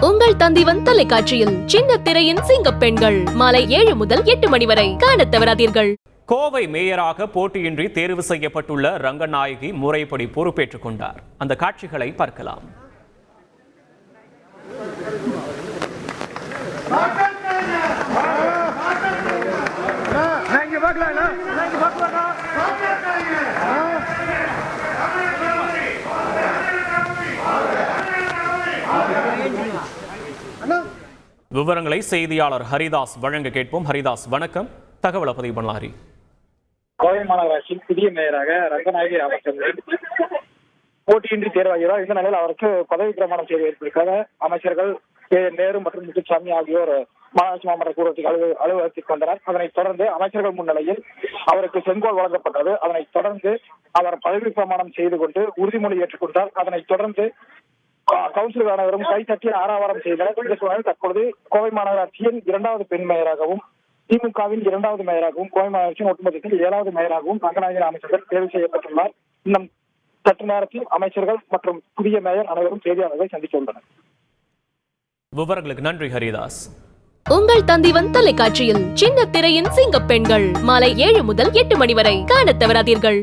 உங்கள் தந்திவன் தொலைக்காட்சியில் சின்ன திரையின் சிங்கப்பெண்கள் மாலை 7 முதல் 8 மணி வரை காணத் தவறாதீர்கள். கோவை மேயராக போட்டியின்றி தேர்வு செய்யப்பட்டுள்ள ரங்கநாயகி முறைப்படி பொறுப்பேற்றுக் கொண்டார். அந்த காட்சிகளை பார்க்கலாம். விவரங்களை செய்தியாளர் ஹரிதாஸ் வழங்க கேட்போம். ஹரிதாஸ், வணக்கம். தகவலை பதிவு பண்ணலாரி. கோவை மாநகராட்சியின் புதிய மேயராக ரங்கநாயகி ராமச்சந்திரன் போட்டியின்றி தேர்வாகிறார். இந்த நிலையில் அவருக்கு பதவி பிரமாணம் செய்து வைத்திருக்காக அமைச்சர்கள் நேரு மற்றும் முத்துசாமி ஆகியோர் மாநகராட்சி மாமன்ற கூட்டத்தில் அலுவலகத்திற்கு வந்தனர். அதனைத் தொடர்ந்து அமைச்சர்கள் முன்னிலையில் அவருக்கு செங்கோல் வழங்கப்பட்டது. அதனைத் தொடர்ந்து அவர் பதவி பிரமாணம் செய்து கொண்டு உறுதிமொழி ஏற்றுக்கொண்டார். அதனைத் தொடர்ந்து கவுன்சிலர் அனைவரும் கைத்தட்டி ஆரவாரம் செய்தனர். இந்த சூழலில் தற்பொழுது கோவை மாநகராட்சியின் 2வது பெண் மேயராகவும் திமுகவின் 2வது மேயராகவும் கோவை மாநகராட்சியின் ஒட்டுமொத்தத்தில் 7வது மேயராகவும் ரங்கநாயகி அமைச்சர்கள் தேர்வு செய்யப்பட்டுள்ளார். இன்னும் சற்று நேரத்தில் அமைச்சர்கள் மற்றும் புதிய மேயர் அனைவரும் செய்தியாளர்களை சந்திக்க உள்ளனர். விவரங்களுக்கு நன்றி ஹரிதாஸ். உங்கள் தந்திவன் தொலைக்காட்சியில் சின்ன திரையின் சிங்கப்பெண்கள் மாலை 7 முதல் 8 மணி வரை காணத் தவறாதீர்கள்.